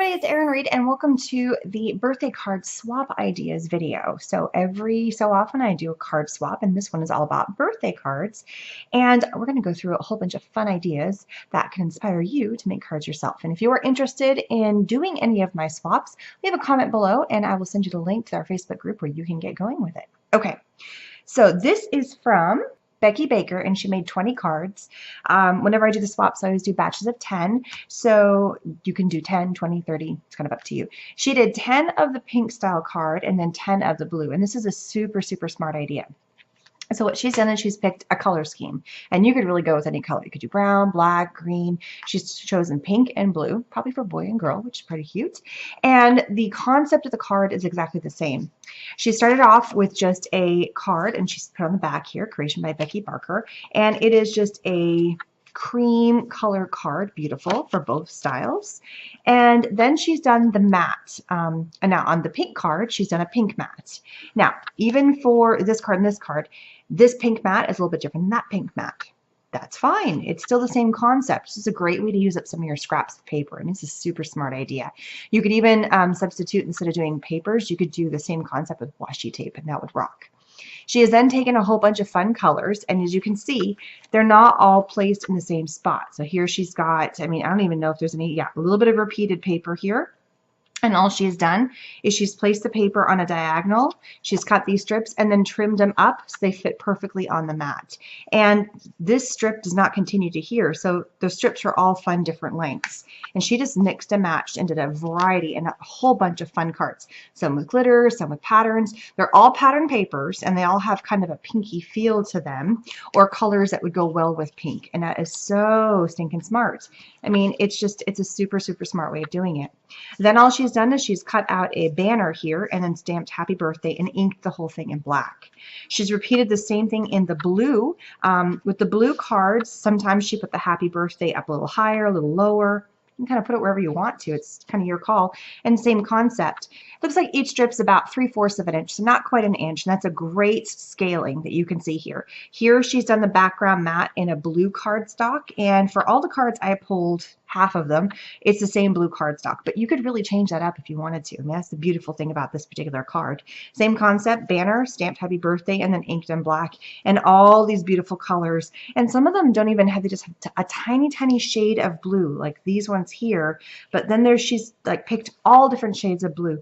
everybody, it's Erin Reed and welcome to the birthday card swap ideas video. So every so often I do a card swap and this one is all about birthday cards, and we're going to go through a whole bunch of fun ideas that can inspire you to make cards yourself. And if you are interested in doing any of my swaps, leave a comment below and I will send you the link to our Facebook group where you can get going with it. Okay, so this is from Becky Baker, and she made 20 cards. Whenever I do the swaps, I always do batches of 10. So you can do 10, 20, 30. It's kind of up to you. She did 10 of the pink style card and then 10 of the blue. And this is a super, super smart idea. So what she's done is she's picked a color scheme, and you could really go with any color. You could do brown, black, green. She's chosen pink and blue, probably for boy and girl, which is pretty cute. And the concept of the card is exactly the same. She started off with just a card, and she's put on the back here, creation by Becky Barker, and it is just a cream color card, beautiful for both styles. And then she's done the matte. And now on the pink card, she's done a pink matte. Now, even for this card and this card, this pink matte is a little bit different than that pink matte. That's fine. It's still the same concept. This is a great way to use up some of your scraps of paper, and it's a super smart idea. You could even substitute, instead of doing papers, you could do the same concept with washi tape, and that would rock. She has then taken a whole bunch of fun colors, and as you can see, they're not all placed in the same spot. So here she's got, I don't even know if there's any, a little bit of repeated paper here. And all she's done is she's placed the paper on a diagonal, she's cut these strips and then trimmed them up so they fit perfectly on the mat. And this strip does not continue to here, so the strips are all fun different lengths. And she just mixed and matched and did a variety and a whole bunch of fun cards. Some with glitter, some with patterns. They're all pattern papers and they all have kind of a pinky feel to them, or colors that would go well with pink. And that is so stinking smart. It's a super, super smart way of doing it. Then all she's done is she's cut out a banner here and then stamped happy birthday and inked the whole thing in black. She's repeated the same thing in the blue. With the blue cards, sometimes she put the happy birthday up a little higher, a little lower. You can kind of put it wherever you want to. It's kind of your call. And same concept. Looks like each strip's about 3/4 of an inch, so not quite an inch. And that's a great scaling that you can see here. Here she's done the background mat in a blue cardstock, and for all the cards I pulled, half of them, it's the same blue cardstock. But you could really change that up if you wanted to. That's the beautiful thing about this particular card. Same concept, banner, stamped happy birthday, and then inked in black, and all these beautiful colors. And some of them don't even have, they just have a tiny, tiny shade of blue, like these ones here. But then she's like picked all different shades of blue.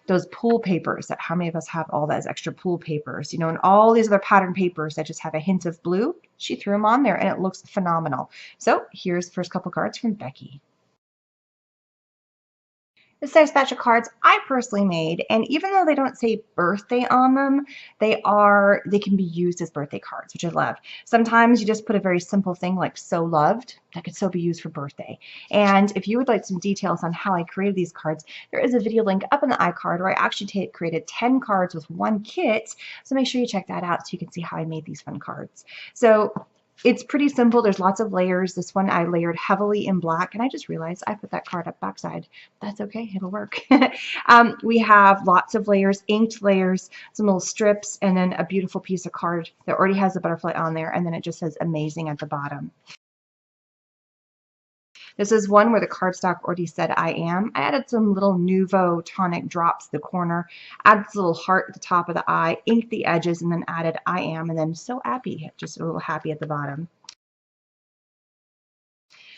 Those pool papers, that how many of us have all those extra pool papers, and all these other pattern papers that just have a hint of blue. She threw them on there and it looks phenomenal. So here's the first couple cards from Becky. This next batch of cards I personally made, and even though they don't say birthday on them, they can be used as birthday cards, which I love. Sometimes you just put a very simple thing like "so loved" that could still be used for birthday. And if you would like some details on how I created these cards, there is a video link up in the iCard where I actually created 10 cards with one kit. So make sure you check that out so you can see how I made these fun cards. So it's pretty simple. There's lots of layers. This one I layered heavily in black, and I just realized I put that card up backside. That's okay. It'll work. We have lots of layers, inked layers, some little strips, and then a beautiful piece of card that already has the butterfly on there, and then it just says amazing at the bottom. This is one where the cardstock already said I am. I added some little Nuvo tonic drops to the corner, added this little heart at the top of the eye, inked the edges, and then added I am, and then so happy, just a little happy at the bottom.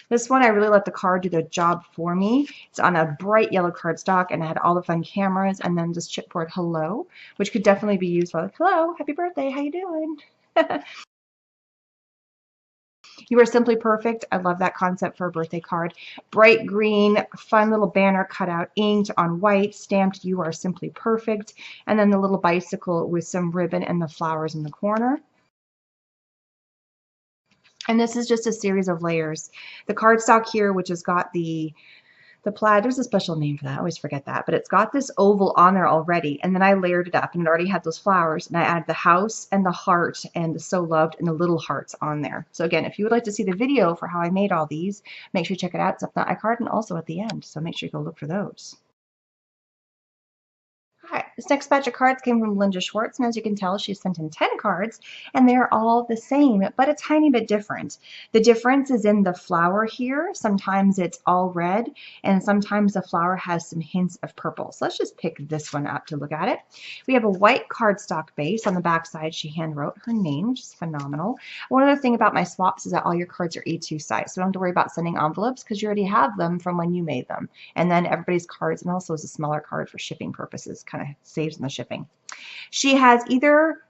This one I really let the card do the job for me. It's on a bright yellow cardstock, and I had all the fun cameras, and then this chipboard hello, which could definitely be used for like, hello, happy birthday, how you doing? You are simply perfect. I love that concept for a birthday card. Bright green, fun little banner cut out, inked on white, stamped you are simply perfect. And then the little bicycle with some ribbon and the flowers in the corner. And this is just a series of layers. The cardstock here, which has got the plaid, there's a special name for that, I always forget that, but it's got this oval on there already, and then I layered it up, and it already had those flowers, and I added the house and the heart and the so loved and the little hearts on there. So again, if you would like to see the video for how I made all these, make sure you check it out. It's up in the iCard and also at the end, so make sure you go look for those. All right, this next batch of cards came from Linda Schwartz, and as you can tell, she sent in 10 cards, and they're all the same, but a tiny bit different. The difference is in the flower here. Sometimes it's all red, and sometimes the flower has some hints of purple. So let's just pick this one up to look at it. We have a white cardstock base. On the back side, she hand wrote her name, which is phenomenal. One other thing about my swaps is that all your cards are A2 size, so don't have to worry about sending envelopes because you already have them from when you made them. And then everybody's cards, and also is a smaller card for shipping purposes, kind of saves in the shipping.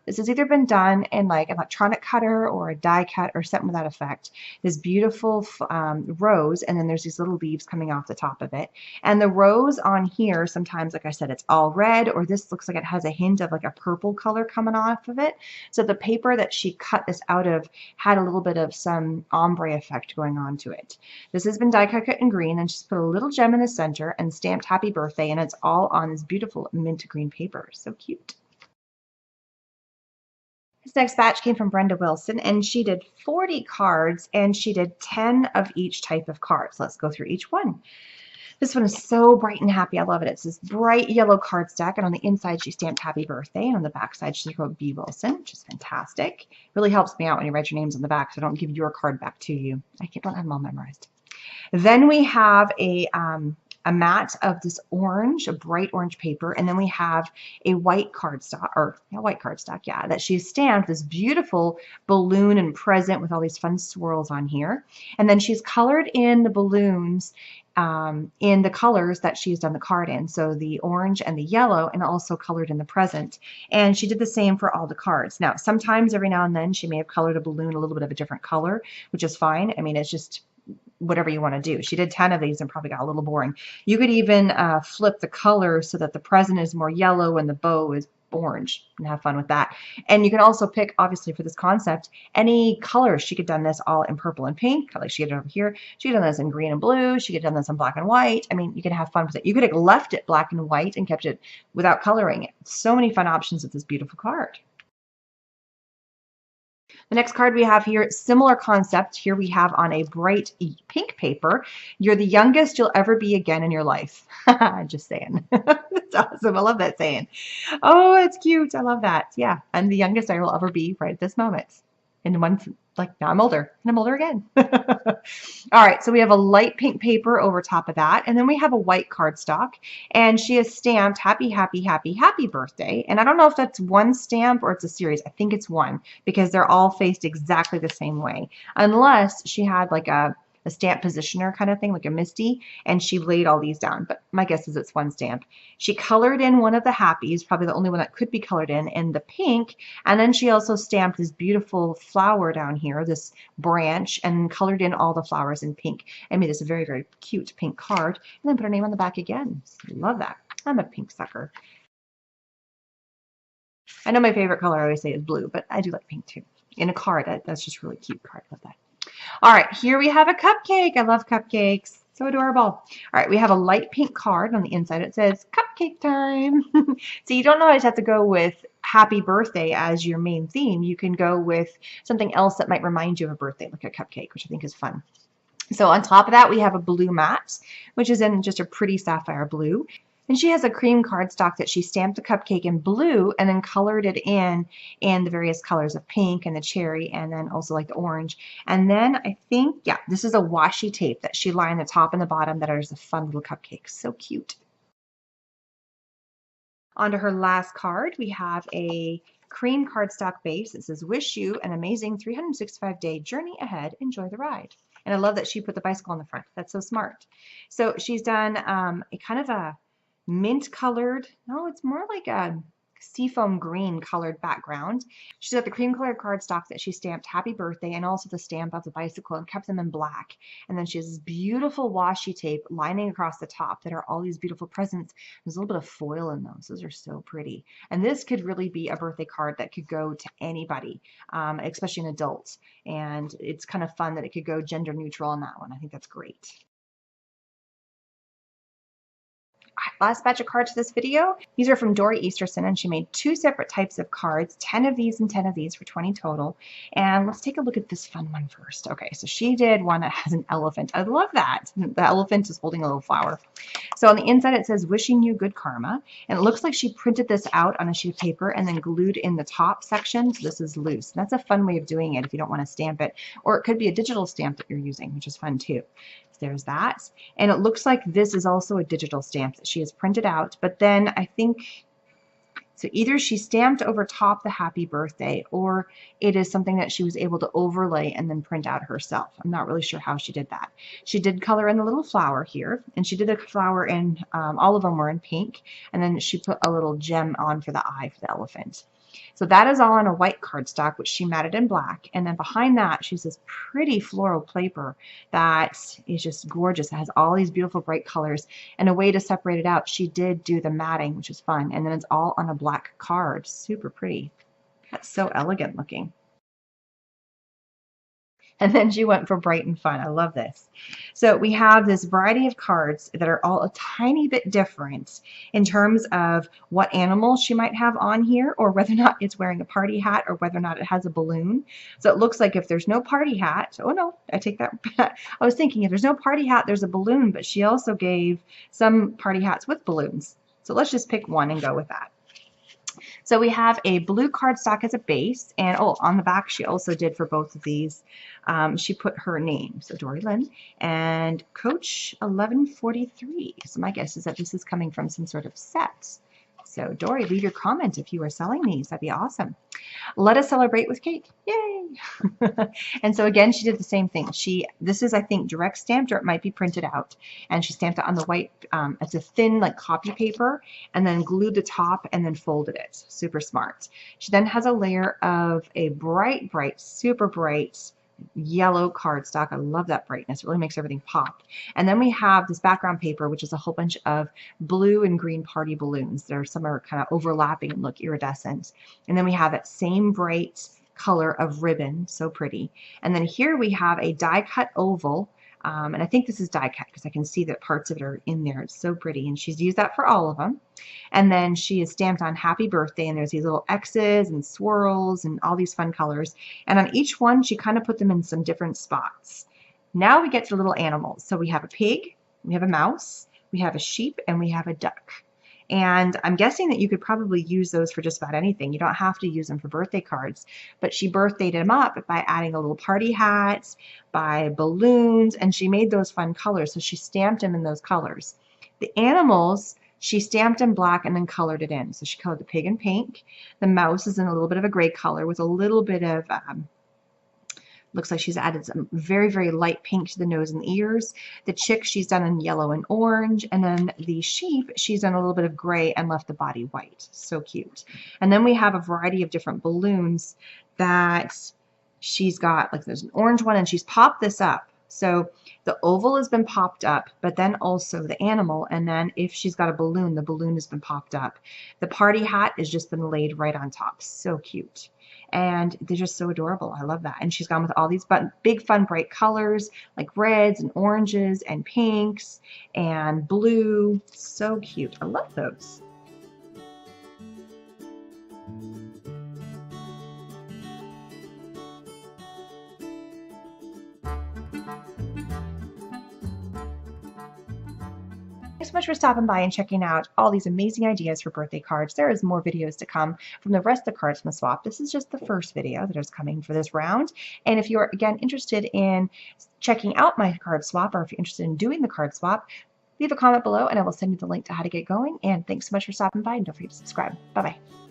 This has either been done in like an electronic cutter or a die cut or something with that effect. This beautiful rose, and then there's these little leaves coming off the top of it. And the rose on here, sometimes, like I said, it's all red, or this looks like it has a hint of like a purple color coming off of it. So the paper that she cut this out of had a little bit of some ombre effect going on to it. This has been die cut in green, and she's put a little gem in the center and stamped happy birthday, and it's all on this beautiful mint green paper. So cute. This next batch came from Brenda Wilson, and she did 40 cards, and she did 10 of each type of card. So let's go through each one. This one is so bright and happy. I love it. It's this bright yellow card stack, and on the inside she stamped happy birthday, and on the back side she wrote B. Wilson, which is fantastic. It really helps me out when you write your names on the back so I don't give your card back to you. I don't have them all memorized. Then we have a mat of this orange, a bright orange paper, and then we have a white cardstock, that she's stamped this beautiful balloon and present with all these fun swirls on here. And then she's colored in the balloons in the colors that she's done the card in. So the orange and the yellow, and also colored in the present. And she did the same for all the cards. Now, sometimes every now and then she may have colored a balloon a little bit of a different color, which is fine. I mean, it's just whatever you want to do. She did 10 of these and probably got a little boring. You could even flip the color so that the present is more yellow and the bow is orange, and have fun with that. And you can also pick, obviously, for this concept, any color. She could have done this all in purple and pink, like she did over here. She could have done this in green and blue. She could have done this in black and white. I mean, you could have fun with it. You could have left it black and white and kept it without coloring it. So many fun options with this beautiful card. The next card we have here, similar concept. Here we have on a bright pink paper, you're the youngest you'll ever be again in your life. Just saying. That's awesome. I love that saying. Oh, it's cute. I love that. Yeah, I'm the youngest I will ever be right at this moment. And now I'm older, and I'm older again. All right, so we have a light pink paper over top of that, and then we have a white cardstock, and she has stamped happy, happy, happy, happy birthday. And I don't know if that's one stamp or it's a series. I think it's one, because they're all faced exactly the same way, unless she had like a stamp positioner kind of thing, like a Misty, and she laid all these down. But my guess is it's one stamp. She colored in one of the happies, probably the only one that could be colored in the pink, and then she also stamped this beautiful flower down here, this branch, and colored in all the flowers in pink. I made this a very, very cute pink card, and then put her name on the back again. Love that. I'm a pink sucker. I know my favorite color, I always say, is blue, but I do like pink too. In a card, that's just really cute card. Love that. All right, here we have a cupcake. I love cupcakes. So adorable. All right, we have a light pink card. On the inside it says cupcake time. So you don't always have to go with happy birthday as your main theme. You can go with something else that might remind you of a birthday, like a cupcake, which I think is fun. So on top of that, we have a blue mat, which is in just a pretty sapphire blue. And she has a cream cardstock that she stamped the cupcake in blue and then colored it in the various colors of pink and the cherry, and then also like the orange. And then I think, yeah, this is a washi tape that she lined the top and the bottom that are just a fun little cupcake. So cute. Onto her last card, we have a cream cardstock base. It says, wish you an amazing 365-day journey ahead. Enjoy the ride. And I love that she put the bicycle on the front. That's so smart. So she's done a kind of a mint colored, no, it's more like a seafoam green colored background. She's got the cream colored cardstock that she stamped happy birthday, and also the stamp of the bicycle, and kept them in black. And then she has this beautiful washi tape lining across the top that are all these beautiful presents. There's a little bit of foil in those. Those are so pretty. And this could really be a birthday card that could go to anybody, especially an adult. And it's kind of fun that it could go gender neutral on that one. I think that's great. Last batch of cards for this video. These are from Dory Easterson, and she made 2 separate types of cards, 10 of these and 10 of these for 20 total. And let's take a look at this fun one first. Okay, so she did one that has an elephant. I love that. The elephant is holding a little flower. So on the inside it says, wishing you good karma. And it looks like she printed this out on a sheet of paper and then glued in the top section. So this is loose. And that's a fun way of doing it if you don't want to stamp it. Or it could be a digital stamp that you're using, which is fun too. So there's that. And it looks like this is also a digital stamp that she has printed out. But then I think, so either she stamped over top the happy birthday, or it is something that she was able to overlay and then print out herself. I'm not really sure how she did that. She did color in the little flower here, and she did a flower in, all of them were in pink, and then she put a little gem on for the eye for the elephant. So that is all on a white cardstock, which she matted in black. And then behind that, she's this pretty floral paper that is just gorgeous. It has all these beautiful bright colors. And a way to separate it out, she did do the matting, which is fun. And then it's all on a black card. Super pretty. That's so elegant looking. And then she went for bright and fun. I love this. So we have this variety of cards that are all a tiny bit different in terms of what animal she might have on here, or whether or not it's wearing a party hat, or whether or not it has a balloon. So it looks like if there's no party hat, oh no, I take that back. I was thinking if there's no party hat, there's a balloon, but she also gave some party hats with balloons. So let's just pick one and go with that. So we have a blue cardstock as a base, and oh, on the back she also did for both of these, she put her name, so Dory Lynn, and Coach 1143. So my guess is that this is coming from some sort of set. So Dory, leave your comment if you are selling these. That'd be awesome. Let us celebrate with cake. Yay! And so again, she did the same thing. This is, I think, direct stamped, or it might be printed out. And she stamped it on the white, it's a thin like copy paper, and then glued the top and then folded it. Super smart. She then has a layer of a bright, super bright yellow cardstock. I love that brightness. It really makes everything pop. And then we have this background paper, which is a whole bunch of blue and green party balloons. Some are kind of overlapping and look iridescent. And then we have that same bright color of ribbon. So pretty. And then here we have a die cut oval. And I think this is die cut because I can see that parts of it are in there. It's so pretty. And she's used that for all of them. And then she is stamped on happy birthday, and there's these little X's and swirls and all these fun colors. And on each one, she kind of put them in some different spots. Now we get to little animals. So we have a pig, we have a mouse, we have a sheep, and we have a duck. And I'm guessing that you could probably use those for just about anything. You don't have to use them for birthday cards. But she birthdayed them up by adding a little party hat, by balloons, and she made those fun colors. So she stamped them in those colors. The animals, she stamped in black and then colored it in. So she colored the pig in pink. The mouse is in a little bit of a gray color with a little bit of looks like she's added some very light pink to the nose and ears. The chick she's done in yellow and orange, and then the sheep she's done a little bit of gray and left the body white. So cute. And then we have a variety of different balloons that she's got. Like there's an orange one, and she's popped this up. So the oval has been popped up, but then also the animal, and then if she's got a balloon, the balloon has been popped up. The party hat has just been laid right on top. So cute. And they're just so adorable. I love that. And she's gone with all these big, fun, bright colors like reds and oranges and pinks and blue. So cute. I love those. Thanks so much for stopping by and checking out all these amazing ideas for birthday cards. There is more videos to come from the rest of the cards from the swap. This is just the first video that is coming for this round. And if you're, again, interested in checking out my card swap, or if you're interested in doing the card swap, leave a comment below and I will send you the link to how to get going. And thanks so much for stopping by, and don't forget to subscribe. Bye-bye.